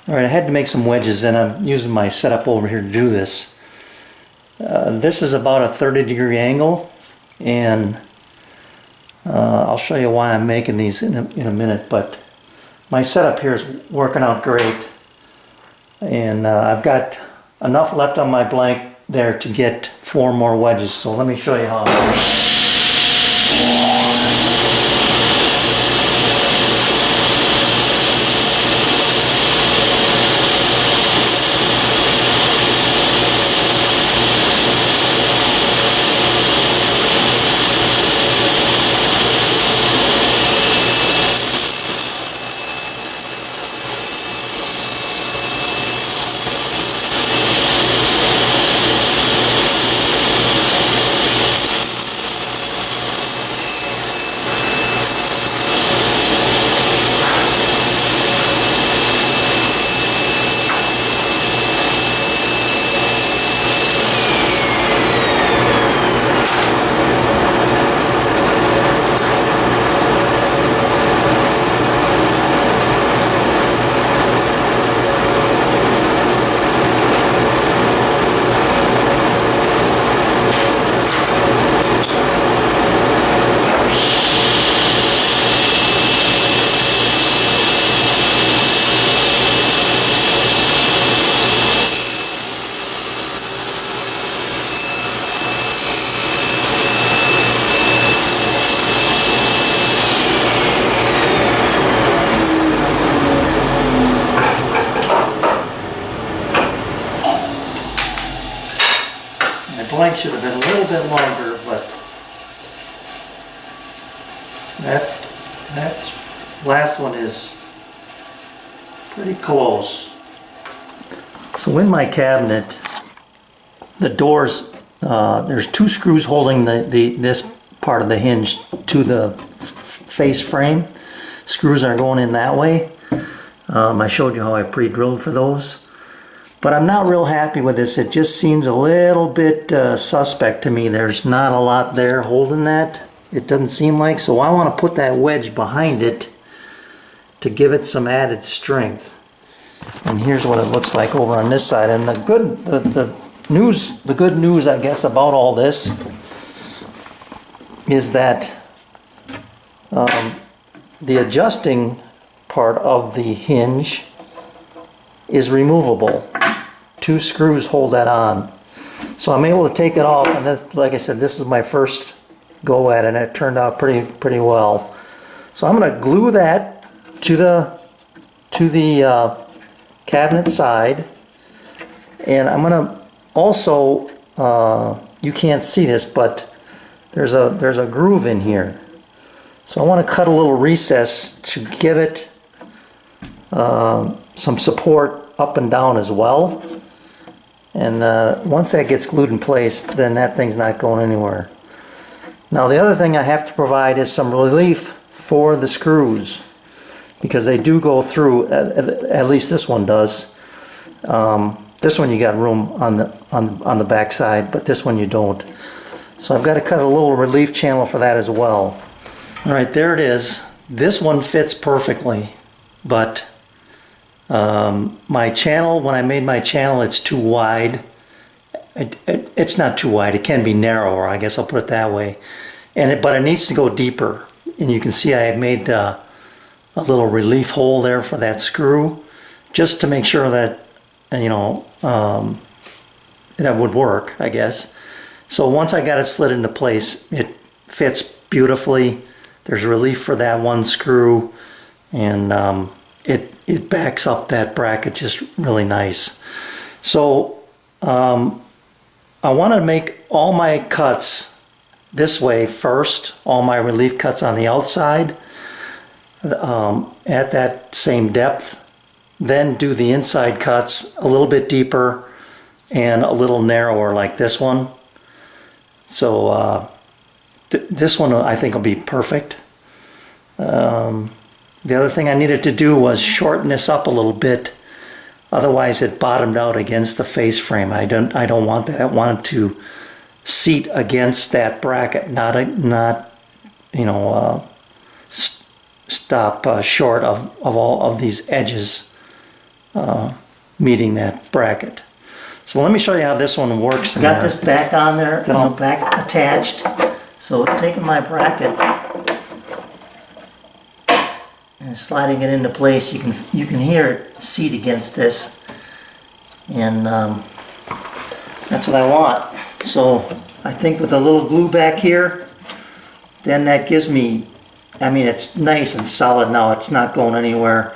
Alright, I had to make some wedges and I'm using my setup over here to do this. This is about a 30-degree angle, and I'll show you why I'm making these in a minute, but my setup here is working out great, and I've got enough left on my blank there to get 4 more wedges, so let me show you how. Blank should have been a little bit longer, but that last one is pretty close. So in my cabinet, the doors, there's 2 screws holding this part of the hinge to the face frame. Screws are going in that way. I showed you how I pre-drilled for those. But I'm not real happy with this. It just seems a little bit suspect to me. There's not a lot there holding that. It doesn't seem like. So I want to put that wedge behind it to give it some added strength. And here's what it looks like over on this side. And the good news, I guess, about all this is that the adjusting part of the hinge is removable. 2 screws hold that on. So I'm able to take it off, and then, like I said, this is my first go at it, and it turned out pretty well. So I'm going to glue that to the cabinet side, and I'm going to also, you can't see this, but there's a groove in here. So I want to cut a little recess to give it some support up and down as well. And once that gets glued in place, then that thing's not going anywhere. Now the other thing I have to provide is some relief for the screws, because they do go through, at least this one does. This one you got room on the back side, but this one you don't. So I've got to cut a little relief channel for that as well. Alright, there it is. This one fits perfectly, but my channel, when I made my channel, it's too wide. It's not too wide, it can be narrower, I guess I'll put it that way. But it needs to go deeper. And you can see I have made a little relief hole there for that screw, just to make sure that, that would work, I guess. So once I got it slid into place, it fits beautifully. There's relief for that one screw, and it backs up that bracket just really nice. So I want to make all my cuts this way first, all my relief cuts on the outside at that same depth, then do the inside cuts a little bit deeper and a little narrower like this one. So this one I think will be perfect. The other thing I needed to do was shorten this up a little bit, otherwise it bottomed out against the face frame. I don't want that. I want it to seat against that bracket, not stop short of all of these edges meeting that bracket. So let me show you how this one works. Got this back on there, back attached. So taking my bracket and sliding it into place, you can hear it seat against this, and that's what I want. So I think with a little glue back here, then that gives me, I mean, it's nice and solid now. It's not going anywhere,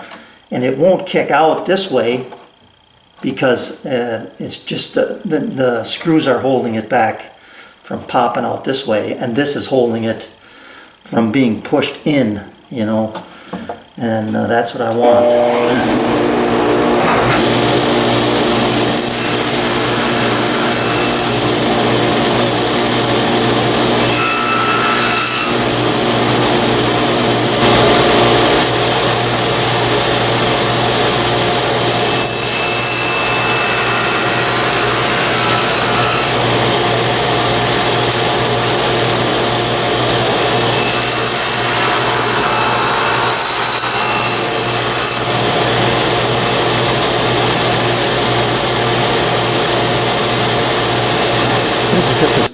and it won't kick out this way because it's just the screws are holding it back from popping out this way, and this is holding it from being pushed in, you know, and that's what I want.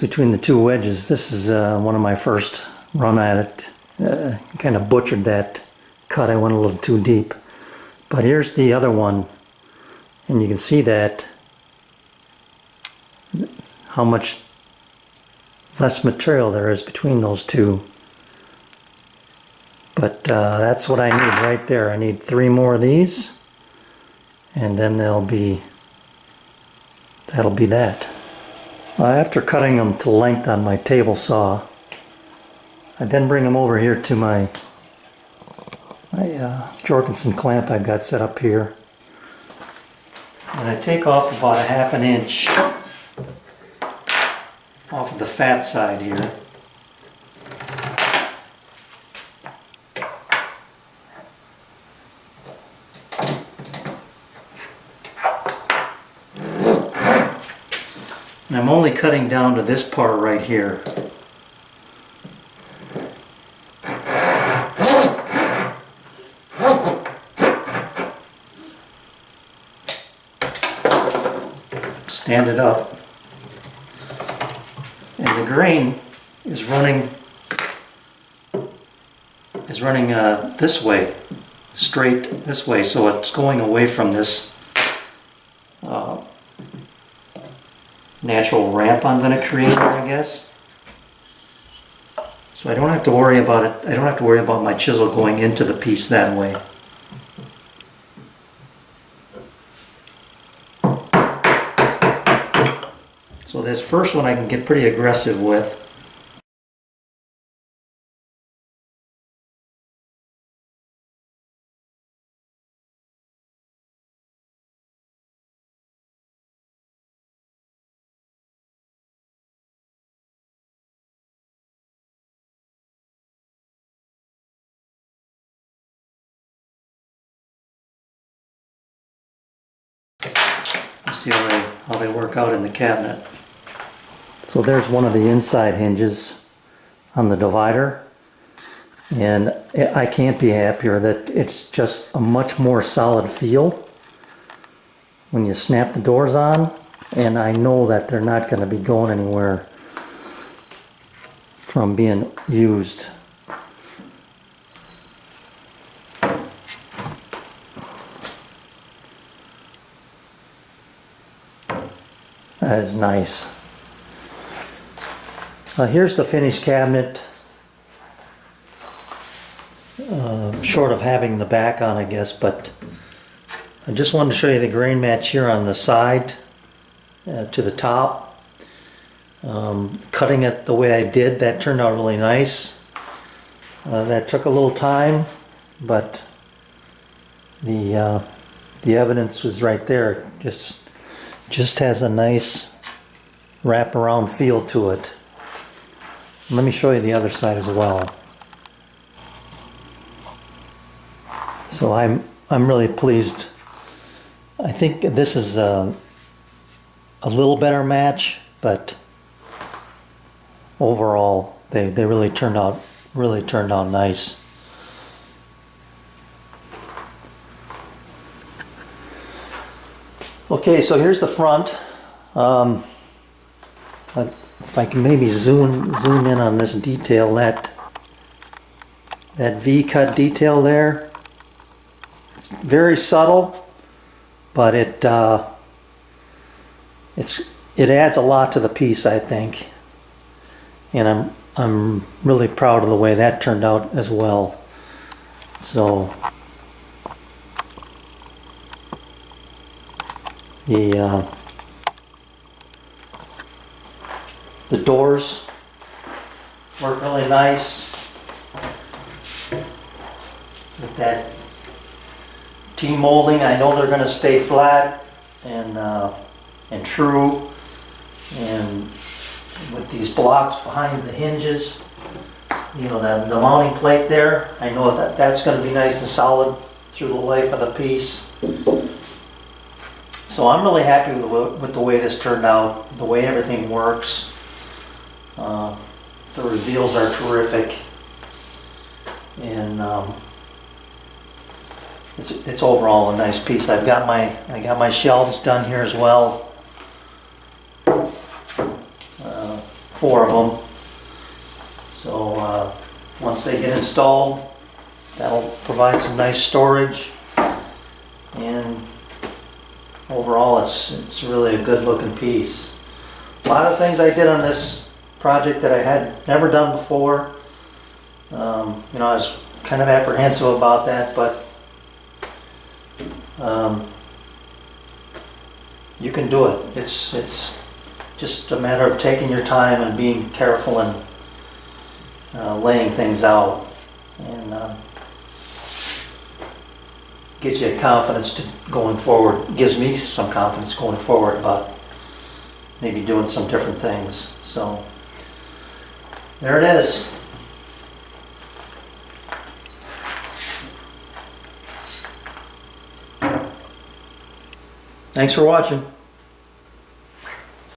Between the two wedges, this is one of my first run at it. Kind of butchered that cut. I went a little too deep. But here's the other one, and you can see that how much less material there is between those two. But that's what I need right there. I need 3 more of these, and then that'll be that. After cutting them to length on my table saw, I then bring them over here to my Jorgensen clamp I've got set up here, and I take off about a 1/2 inch off of the fat side here. And I'm only cutting down to this part right here. Stand it up. And the grain is running this way, straight this way, so it's going away from this natural ramp I'm going to create here, I guess. So I don't have to worry about it. I don't have to worry about my chisel going into the piece that way. So this first one I can get pretty aggressive with. See how they work out in the cabinet. So there's one of the inside hinges on the divider, and I can't be happier that it's just a much more solid feel when you snap the doors on, and I know that they're not going to be going anywhere from being used. That is nice. Here's the finished cabinet. Short of having the back on, I guess, but I just wanted to show you the grain match here on the side to the top. Cutting it the way I did, that turned out really nice. That took a little time, but the evidence was right there. Just has a nice wraparound feel to it. Let me show you the other side as well. So I'm really pleased. I think this is a little better match, but overall they really turned out nice. Okay, so here's the front. If I can maybe zoom in on this detail, that V-cut detail there. It's very subtle, but it adds a lot to the piece, I think. And I'm really proud of the way that turned out as well. So the doors work really nice with that T-molding. I know they're going to stay flat and true, and with these blocks behind the hinges, you know, the mounting plate there, I know that that's going to be nice and solid through the life of the piece. So I'm really happy with the way this turned out, the way everything works. The reveals are terrific, and it's overall a nice piece. I got my shelves done here as well, 4 of them. So once they get installed, that'll provide some nice storage, and overall it's really a good looking piece. A lot of things I did on this project that I had never done before. You know, I was kind of apprehensive about that, but you can do it. It's just a matter of taking your time and being careful and laying things out, and gives you confidence going forward. Gives me some confidence going forward about maybe doing some different things. So there it is. Thanks for watching.